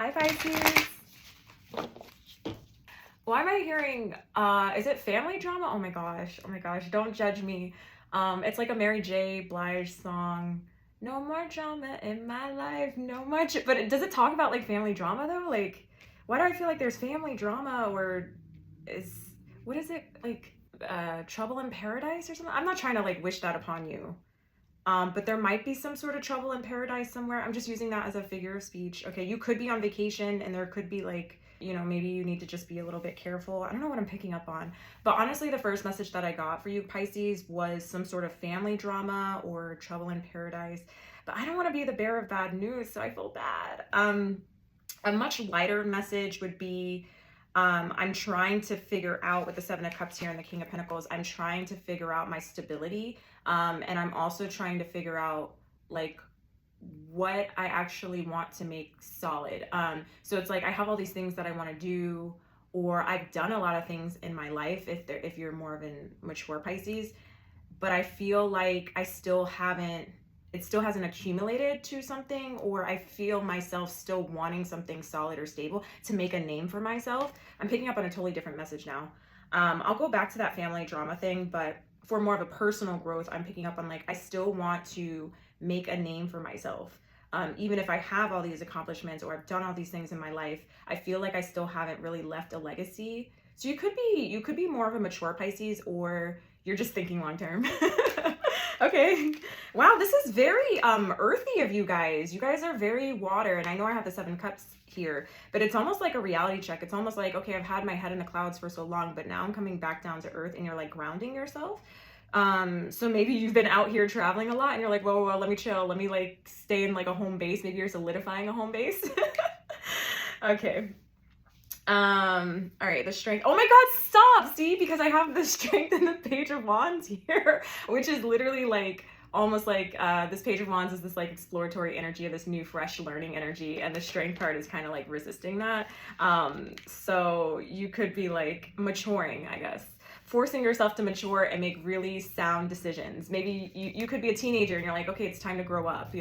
Hi, Pisces. Why am I hearing, is it family drama? Oh my gosh. Oh my gosh. Don't judge me. It's like a Mary J. Blige song. No more drama in my life. No more. But does it talk about like family drama though? Like, why do I feel like there's family drama or is, what is it? Like, trouble in paradise or something? I'm not trying to like wish that upon you. But there might be some sort of trouble in paradise somewhere. I'm just using that as a figure of speech. Okay, you could be on vacation and there could be like, maybe you need to just be a little bit careful. I don't know what I'm picking up on. But honestly, the first message that I got for you, Pisces, was some sort of family drama or trouble in paradise. But I don't want to be the bearer of bad news, so I feel bad. A much lighter message would be I'm trying to figure out with the Seven of Cups here and the King of Pentacles, I'm trying to figure out my stability. And I'm also trying to figure out like what I actually want to make solid. So it's like I have all these things that I want to do, or I've done a lot of things in my life if you're more of a mature Pisces, but I feel like it still hasn't accumulated to something, or I feel myself still wanting something solid or stable to make a name for myself. I'm picking up on a totally different message now. I'll go back to that family drama thing, but for more of a personal growth, I'm picking up on like, I still want to make a name for myself. Even if I have all these accomplishments or I've done all these things in my life, I feel like I still haven't really left a legacy. So you could be more of a mature Pisces, or you're just thinking long term. Okay. Wow, this is very earthy of you guys. You guys are very water, and I know I have the Seven Cups here, but it's almost like a reality check. It's almost like, okay, I've had my head in the clouds for so long, but now I'm coming back down to earth, and you're like grounding yourself. So maybe you've been out here traveling a lot and you're like, whoa, let me chill. Let me like stay in like a home base. Maybe you're solidifying a home base. Okay. All right, the strength. Oh my God, stop. See, because I have the strength and the Page of Wands here, which is literally like almost like this Page of Wands is this like exploratory energy of this new fresh learning energy, and the strength card is kind of like resisting that. So you could be like maturing, I guess, forcing yourself to mature and make really sound decisions. Maybe you could be a teenager and you're like, okay, it's time to grow up,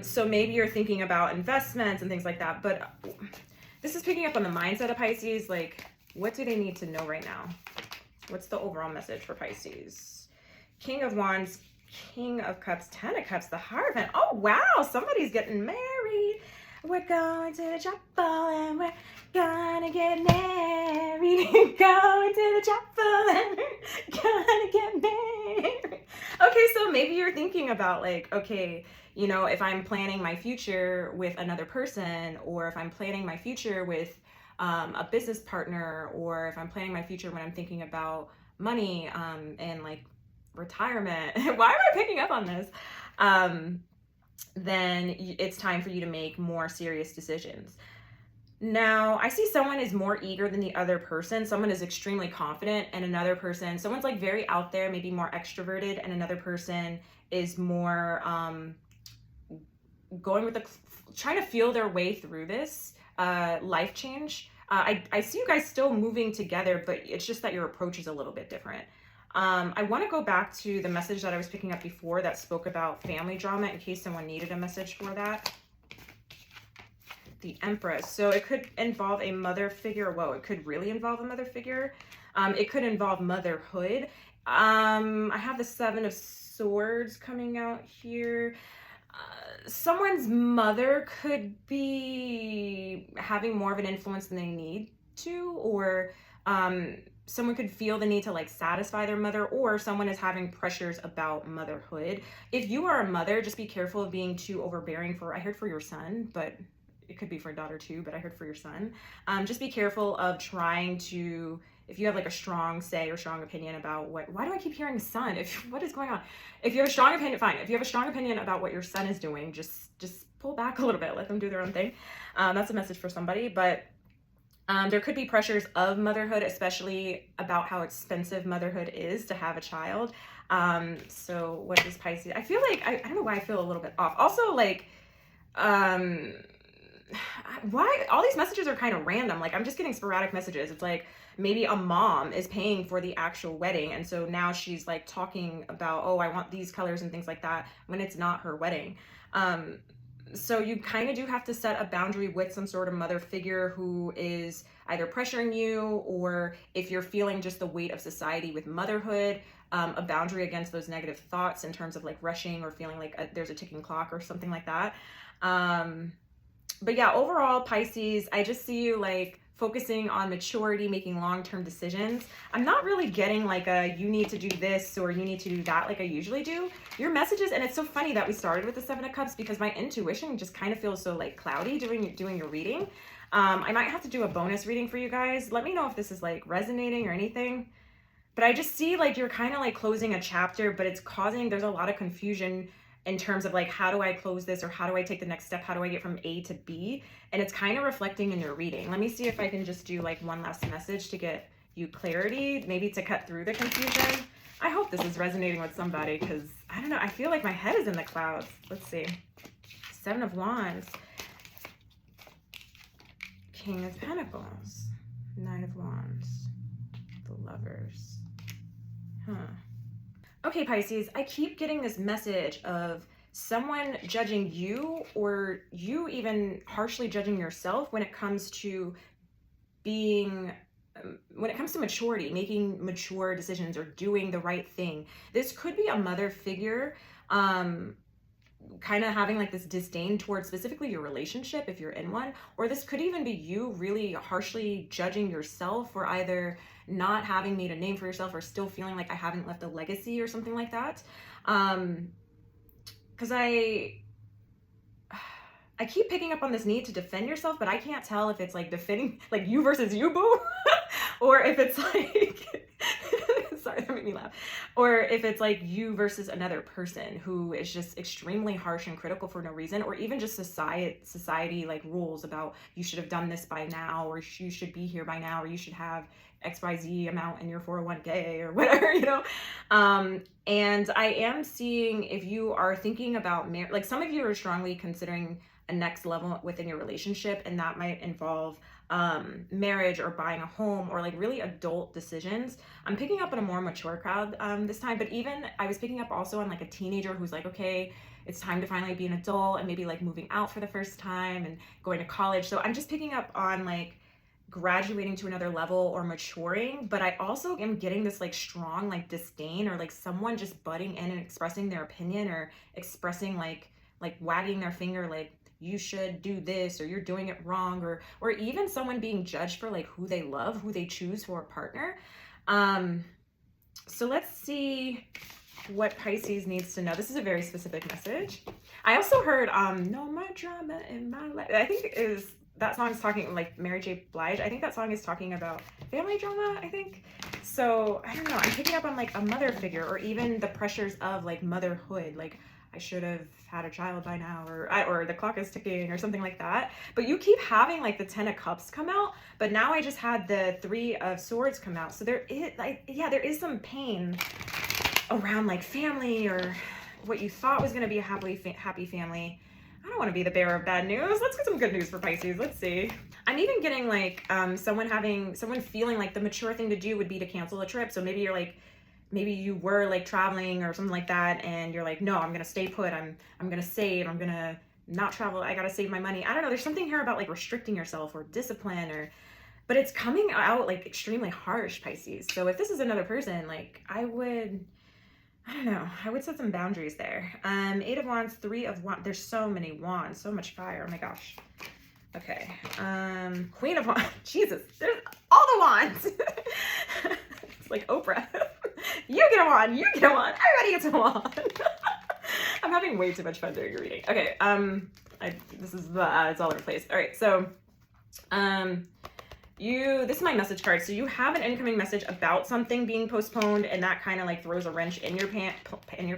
so maybe you're thinking about investments and things like that, but this is picking up on the mindset of Pisces. Like, what do they need to know right now? What's the overall message for Pisces? King of Wands, King of Cups, Ten of Cups, the Hierophant. Oh, wow. Somebody's getting married. We're going to the chapel and we're gonna get married. Going to the chapel and we're gonna get married. Okay, so maybe you're thinking about like, okay, if I'm planning my future with another person, or if I'm planning my future with a business partner, or if I'm planning my future when I'm thinking about money and like retirement. Why am I picking up on this? Then it's time for you to make more serious decisions. Now, I see someone is more eager than the other person. Someone is extremely confident, and another person, someone's like very out there, maybe more extroverted, and another person is more going with trying to feel their way through this life change. I see you guys still moving together, but it's just that your approach is a little bit different. I want to go back to the message that I was picking up before that spoke about family drama, in case someone needed a message for that. The Empress. So it could involve a mother figure. Whoa, it could really involve a mother figure. It could involve motherhood. I have the Seven of Swords coming out here. Someone's mother could be having more of an influence than they need to, or someone could feel the need to like satisfy their mother, or someone is having pressures about motherhood. If you are a mother, just be careful of being too overbearing I heard for your son, but it could be for a daughter too, but I heard for your son. Just be careful of trying to, if you have like a strong say or strong opinion about why do I keep hearing son? What is going on? If you have a strong opinion, fine. If you have a strong opinion about what your son is doing, just pull back a little bit, let them do their own thing. That's a message for somebody, but there could be pressures of motherhood, especially about how expensive motherhood is to have a child. So what is Pisces? I feel like, I don't know why I feel a little bit off. Also, like, why all these messages are kind of random. Like, I'm just getting sporadic messages. It's like maybe a mom is paying for the actual wedding, and so now she's like talking about, oh, I want these colors and things like that, when it's not her wedding. So you kind of do have to set a boundary with some sort of mother figure who is either pressuring you, or if you're feeling just the weight of society with motherhood, a boundary against those negative thoughts in terms of like rushing or feeling like there's a ticking clock or something like that. But yeah, overall, Pisces, I just see you like focusing on maturity, making long-term decisions. I'm not really getting like a you need to do this or you need to do that like I usually do. Your messages, and it's so funny that we started with the Seven of Cups because my intuition just kind of feels so like cloudy doing your reading. I might have to do a bonus reading for you guys. Let me know if this is like resonating or anything. But I just see like you're kind of like closing a chapter, but it's causing, there's a lot of confusion in terms of like, how do I close this, or how do I take the next step? How do I get from A to B? And it's kind of reflecting in your reading. Let me see if I can just do like one last message to get you clarity, maybe to cut through the confusion. I hope this is resonating with somebody, because I don't know, I feel like my head is in the clouds. Let's see. Seven of Wands, King of Pentacles, Nine of Wands, the Lovers. Okay, Pisces, I keep getting this message of someone judging you, or you even harshly judging yourself when it comes to being, when it comes to maturity, making mature decisions or doing the right thing. This could be a mother figure, kind of having like this disdain towards specifically your relationship if you're in one, or this could even be you really harshly judging yourself for either not having made a name for yourself or still feeling like I haven't left a legacy or something like that. Because I keep picking up on this need to defend yourself, but I can't tell if it's like defending like you versus you, boo, or if it's like sorry, that made me laugh. Or if it's like you versus another person who is just extremely harsh and critical for no reason, or even just society like rules about you should have done this by now, or you should be here by now, or you should have XYZ amount in your 401k or whatever, you know? And I am seeing, if you are thinking about like some of you are strongly considering a next level within your relationship, and that might involve marriage or buying a home or like really adult decisions. I'm picking up on a more mature crowd this time, but even I was picking up also on like a teenager who's like, okay, it's time to finally be an adult, and maybe like moving out for the first time and going to college. So I'm just picking up on like graduating to another level or maturing, but I also am getting this like strong like disdain, or like someone just butting in and expressing their opinion, or expressing like wagging their finger like you should do this, or you're doing it wrong, or even someone being judged for like who they love, who they choose for a partner. So let's see what Pisces needs to know. This is a very specific message. I also heard no more drama in my life. I think that song is talking like Mary J. Blige. I think that song is talking about family drama, I think. So I don't know, I'm picking up on like a mother figure, or even the pressures of like motherhood, like I should have had a child by now, or the clock is ticking, or something like that. But you keep having like the 10 of Cups come out, but now I just had the 3 of Swords come out. So there is like, yeah, there is some pain around like family, or what you thought was going to be a happy family. I don't want to be the bearer of bad news. Let's get some good news for Pisces. Let's see. I'm even getting like someone feeling like the mature thing to do would be to cancel a trip. So maybe you're like, maybe you were like traveling or something like that, and you're like, no, I'm gonna stay put. I'm gonna save. I'm gonna not travel. I gotta save my money. I don't know. There's something here about like restricting yourself or discipline, but it's coming out like extremely harsh, Pisces. So if this is another person, like I don't know, I would set some boundaries there. 8 of Wands, 3 of Wands. There's so many wands, so much fire. Oh my gosh. Okay. Queen of Wands. Jesus, there's all the wands. It's like Oprah. You get a wand, you get a wand, everybody gets a wand. I'm having way too much fun during your reading. Okay, this is it's all over the place. All right, so this is my message card. So you have an incoming message about something being postponed, and that kind of like throws a wrench in your plan, and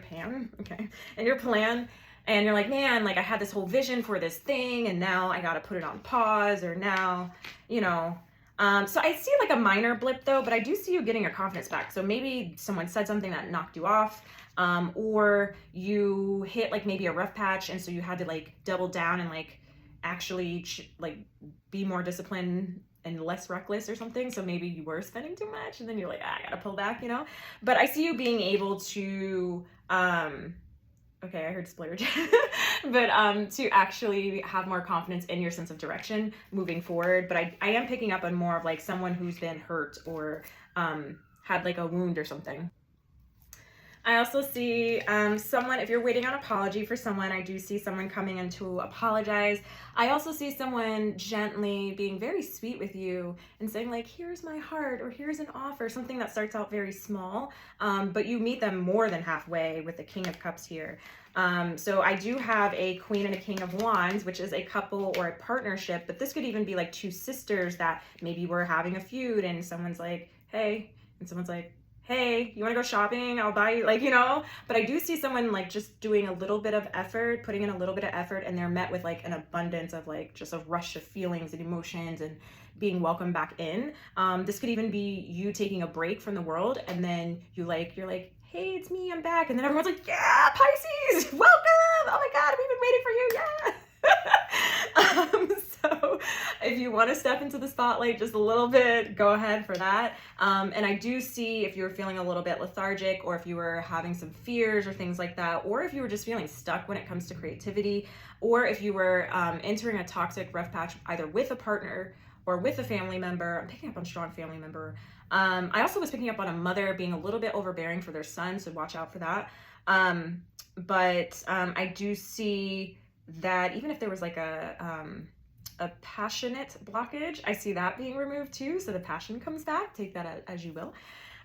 you're like, man, like I had this whole vision for this thing, and now I got to put it on pause, or now, you know. So I see like a minor blip though, but I do see you getting your confidence back. So maybe someone said something that knocked you off, or you hit like maybe a rough patch, and so you had to like double down and like actually like be more disciplined and less reckless or something. So maybe you were spending too much, and then you're like, I gotta pull back, you know. But I see you being able to okay, I heard splurge. but to actually have more confidence in your sense of direction moving forward. But I am picking up on more of like someone who's been hurt or had like a wound or something. I also see someone, if you're waiting on apology for someone, I do see someone coming in to apologize. I also see someone gently being very sweet with you and saying like, here's my heart, or here's an offer, something that starts out very small, but you meet them more than halfway with the King of Cups here. So I do have a Queen and a King of Wands, which is a couple or a partnership, but this could even be like two sisters that maybe were having a feud and someone's like, hey, and someone's like, hey, you want to go shopping? I'll buy you, like, you know. But I do see someone like just doing a little bit of effort, putting in a little bit of effort, and they're met with like an abundance of like just a rush of feelings and emotions and being welcomed back in. This could even be you taking a break from the world, and then you're like, hey, it's me, I'm back. And then everyone's like, yeah, Pisces, welcome. Oh my God, we've been waiting for you. Yeah. So if you want to step into the spotlight just a little bit, go ahead for that. And I do see if you're feeling a little bit lethargic, or if you were having some fears or things like that, or if you were just feeling stuck when it comes to creativity, or if you were entering a toxic rough patch either with a partner or with a family member. I'm picking up on strong family member. I also was picking up on a mother being a little bit overbearing for their son, so watch out for that. But I do see that even if there was like a passionate blockage, I see that being removed too. So the passion comes back, take that as you will.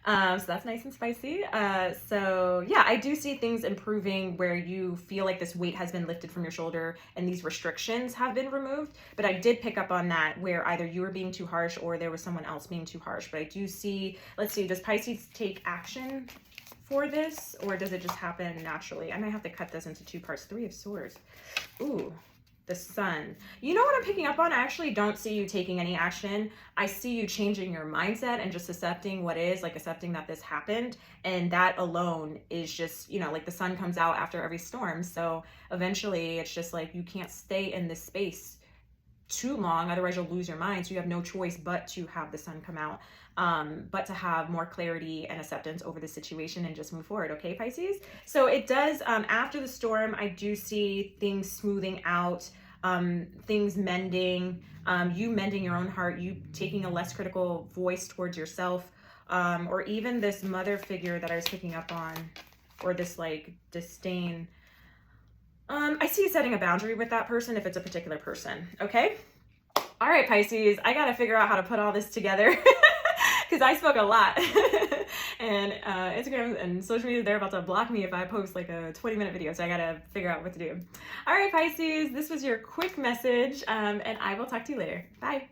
So that's nice and spicy. So yeah, I do see things improving where you feel like this weight has been lifted from your shoulder and these restrictions have been removed. But I did pick up on that where either you were being too harsh or there was someone else being too harsh. But I do see, let's see, does Pisces take action for this, or does it just happen naturally? I might have to cut this into two parts. Three of Swords. Ooh, the Sun. You know what I'm picking up on? I actually don't see you taking any action. I see you changing your mindset and just accepting what is, like accepting that this happened. And that alone is just, you know, like the sun comes out after every storm. So eventually it's just like you can't stay in this space too long, otherwise you'll lose your mind. So you have no choice but to have the sun come out, but to have more clarity and acceptance over the situation and just move forward. Okay, Pisces? So it does, after the storm, I do see things smoothing out, things mending, you mending your own heart, you taking a less critical voice towards yourself, or even this mother figure that I was picking up on, or this like disdain. I see you setting a boundary with that person if it's a particular person, okay? All right, Pisces, I gotta figure out how to put all this together because I spoke a lot. And Instagram and social media, they're about to block me if I post like a 20-minute video, so I gotta figure out what to do. All right, Pisces, this was your quick message, and I will talk to you later. Bye.